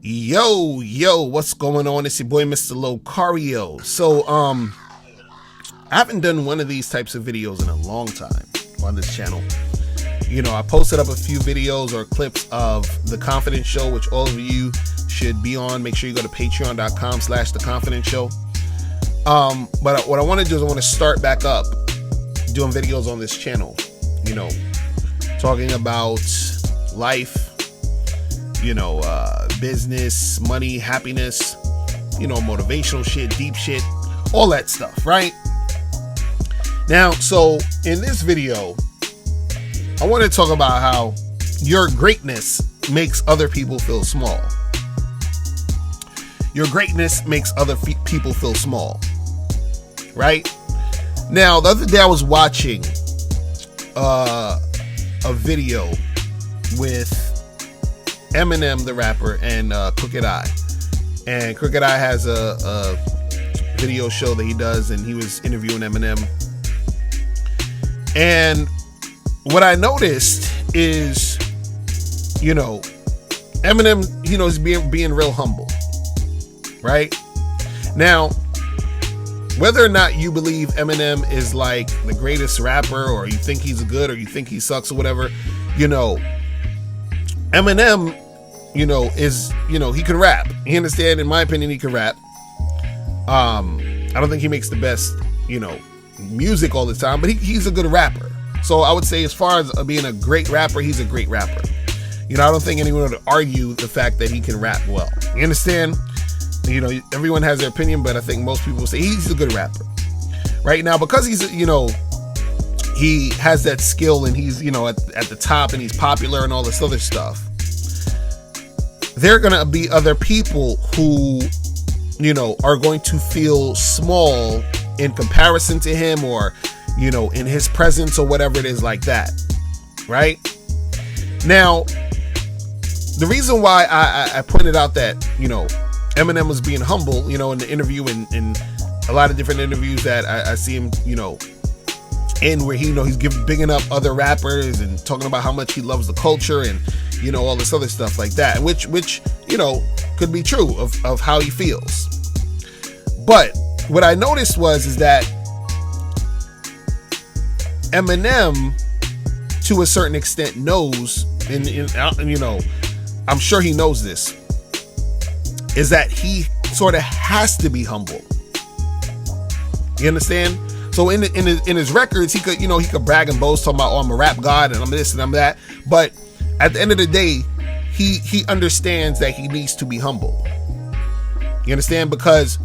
Yo, what's going on? It's your boy, Mr. Locario. So, I haven't done one of these types of videos in a long time on this channel. You know, I posted up a few videos or clips of The Confidence Show, which all of you should be on. Make sure you go to patreon.com/The Confidence Show. But what I want to do is I want to start back up doing videos on this channel, you know, talking about life, you know, business, money, happiness, you know, motivational shit, deep shit, all that stuff, right? Now, so in this video, I want to talk about how your greatness makes other people feel small. Your greatness makes other people feel small, right? Now, the other day I was watching a video with Eminem, the rapper, and Crooked I. And Crooked I has a video show that he does, and he was interviewing Eminem. And what I noticed is, you know, Eminem, you know, is being real humble, right? Now, whether or not you believe Eminem is like the greatest rapper, or you think he's good, or you think he sucks, or whatever, you know, Eminem, you know, is, you know, he can rap. You understand? In my opinion, he can rap. I don't think he makes the best, you know, music all the time, but he's a good rapper. So I would say, as far as being a great rapper, he's a great rapper. You know, I don't think anyone would argue the fact that he can rap well. You understand? You know, everyone has their opinion, but I think most people say he's a good rapper. Right now, because he's, you know, he has that skill, and he's, you know, at the top, and he's popular and all this other stuff. There are going to be other people who, you know, are going to feel small in comparison to him, or, you know, in his presence, or whatever it is like that. Right? Now, the reason why I pointed out that, you know, Eminem was being humble, you know, in the interview, and in a lot of different interviews that I see him, you know, in, where he, you know, he's bigging up other rappers and talking about how much he loves the culture, and, you know, all this other stuff like that, which you know, could be true of how he feels. But what I noticed is that Eminem, to a certain extent, knows, and you know, I'm sure he knows this, is that he sort of has to be humble. You understand? So in his records, he could, you know, he could brag and boast, talking about, oh, I'm a rap god, and I'm this and I'm that. But at the end of the day, he understands that he needs to be humble. You understand? Because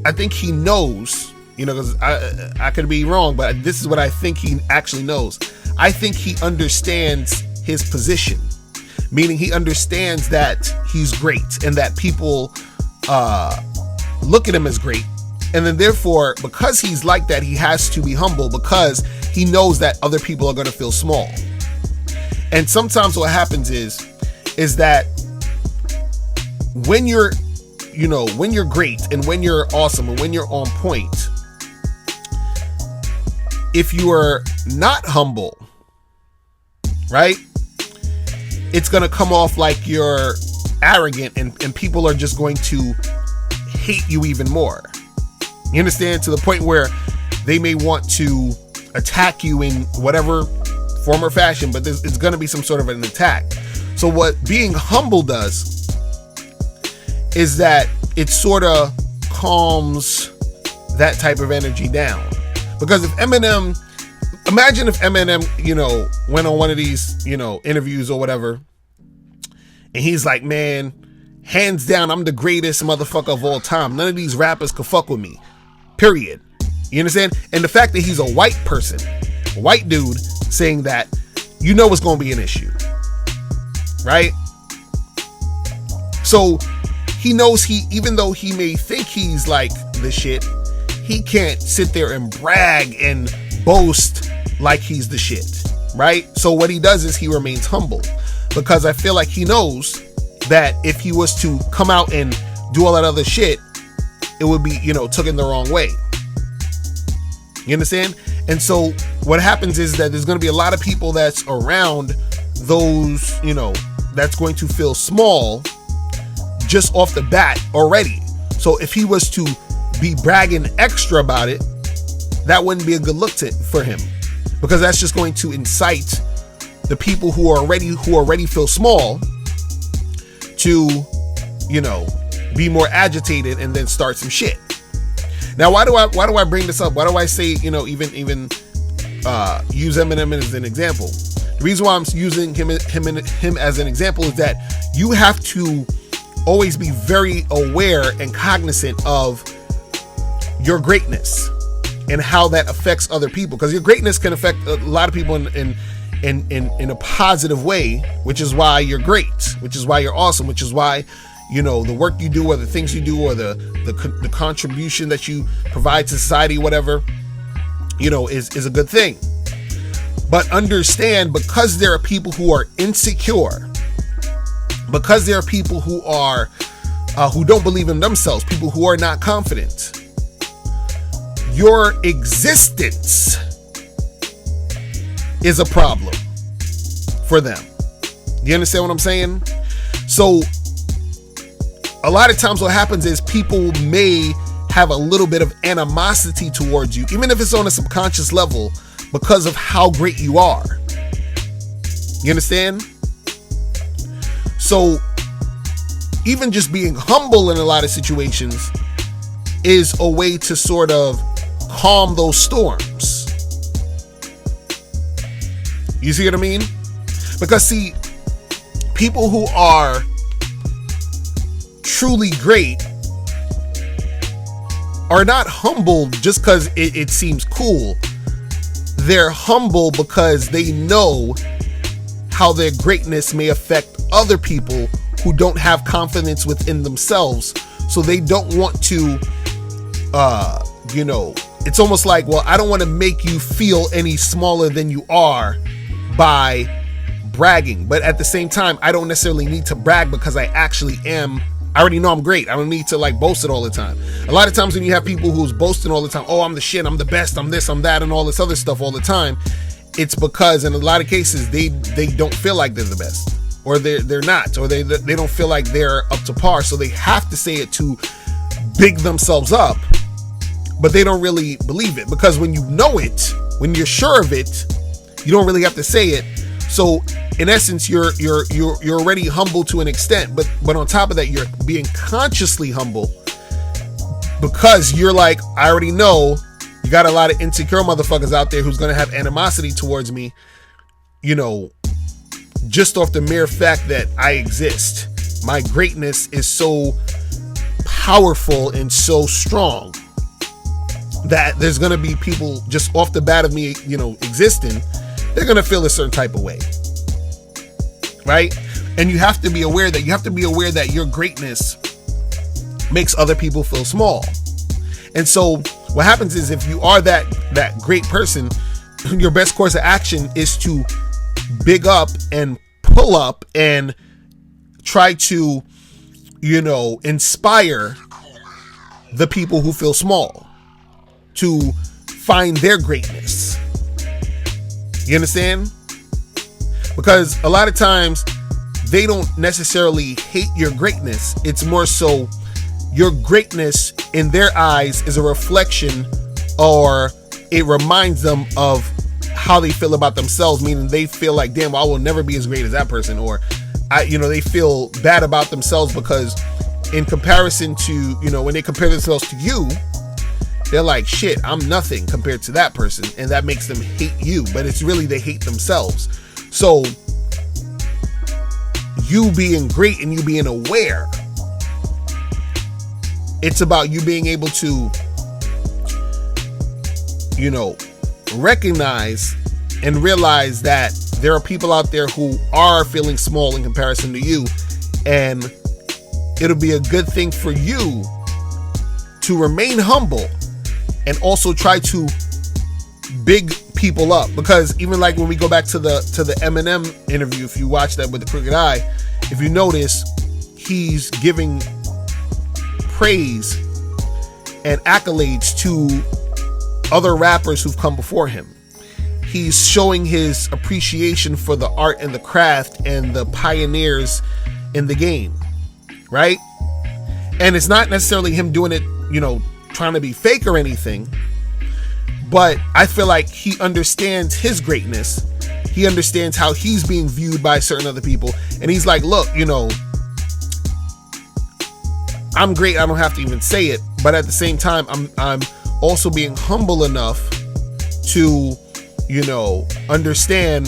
I think he knows, you know, because I could be wrong, but this is what I think he actually knows. I think he understands his position, meaning he understands that he's great, and that people look at him as great. And then therefore, because he's like that, he has to be humble, because he knows that other people are going to feel small. And sometimes what happens is that when you're, you know, when you're great, and when you're awesome, and when you're on point, if you are not humble, right, it's going to come off like you're arrogant, and people are just going to hate you even more. You understand? To the point where they may want to attack you in whatever form or fashion, but it's going to be some sort of an attack. So what being humble does is that it sort of calms that type of energy down. Because imagine if Eminem, you know, went on one of these, you know, interviews or whatever, and he's like, man, hands down, I'm the greatest motherfucker of all time. None of these rappers could fuck with me. Period. You understand? And the fact that he's a white person, a white dude, saying that, you know, it's going to be an issue. Right? So he knows even though he may think he's like the shit, he can't sit there and brag and boast like he's the shit. Right? So what he does is he remains humble, because I feel like he knows that if he was to come out and do all that other shit, it would be, you know, taken the wrong way. You understand? And so what happens is that there's going to be a lot of people that's around those, you know, that's going to feel small just off the bat already. So if he was to be bragging extra about it, that wouldn't be a good look for him, because that's just going to incite the people who already feel small to, be more agitated and then start some shit. Now, why do I bring this up? Why do I say, even use Eminem as an example? The reason why I'm using him as an example is that you have to always be very aware and cognizant of your greatness and how that affects other people, because your greatness can affect a lot of people in a positive way, which is why you're great, which is why you're awesome, which is why the work you do or the things you do or the contribution that you provide to society, whatever, is a good thing. But understand, because there are people who are insecure, because there are people who are who don't believe in themselves, people who are not confident, your existence is a problem for them. You understand what I'm saying? So a lot of times what happens is people may have a little bit of animosity towards you, even if it's on a subconscious level, because of how great you are. You understand? So even just being humble in a lot of situations is a way to sort of calm those storms. You see what I mean? Because see, people who are truly great are not humble just because it seems cool. They're humble because they know how their greatness may affect other people who don't have confidence within themselves. So they don't want to, it's almost like, well, I don't want to make you feel any smaller than you are by bragging. But at the same time, I don't necessarily need to brag because I actually am. I already know I'm great. I don't need to boast it all the time. A lot of times when you have people who's boasting all the time, oh, I'm the shit, I'm the best, I'm this, I'm that, and all this other stuff all the time, it's because in a lot of cases they don't feel like they're the best, or they're not, or they don't feel like they're up to par. So they have to say it to big themselves up, but they don't really believe it, because when you know it, when you're sure of it, you don't really have to say it. So in essence, you're already humble to an extent, but on top of that, you're being consciously humble, because you're like, I already know you got a lot of insecure motherfuckers out there who's gonna have animosity towards me, just off the mere fact that I exist. My greatness is so powerful and so strong that there's gonna be people just off the bat of me, existing, they're gonna feel a certain type of way. Right? And you have to be aware that your greatness makes other people feel small. And so what happens is, if you are that great person, your best course of action is to big up and pull up and try to, inspire the people who feel small to find their greatness. You understand? Because a lot of times they don't necessarily hate your greatness. It's more so your greatness in their eyes is a reflection, or it reminds them of how they feel about themselves, meaning they feel like, damn, I will never be as great as that person, or they feel bad about themselves because in comparison to, when they compare themselves to you, they're like, shit, I'm nothing compared to that person, and that makes them hate you, but it's really they hate themselves. So you being great and you being aware, it's about you being able to, recognize and realize that there are people out there who are feeling small in comparison to you, and it'll be a good thing for you to remain humble and also try to big people up. Because even like when we go back to the Eminem interview, if you watch that with the crooked eye, if you notice, he's giving praise and accolades to other rappers who've come before him. he's showing his appreciation for the art and the craft and the pioneers in the game, right? And it's not necessarily him doing it, trying to be fake or anything, but I feel like he understands his greatness. He understands how he's being viewed by certain other people, and he's like, look, I'm great. I don't have to even say it, but at the same time, I'm also being humble enough to, understand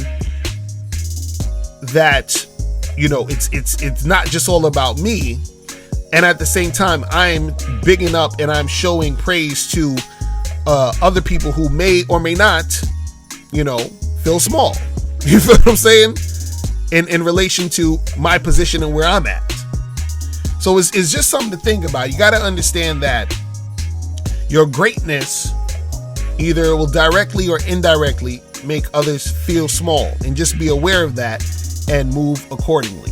that, it's not just all about me. And at the same time, I'm bigging up and I'm showing praise to other people who may or may not, feel small. You feel what I'm saying? In relation to my position and where I'm at. So it's just something to think about. You got to understand that your greatness either will directly or indirectly make others feel small, and just be aware of that and move accordingly.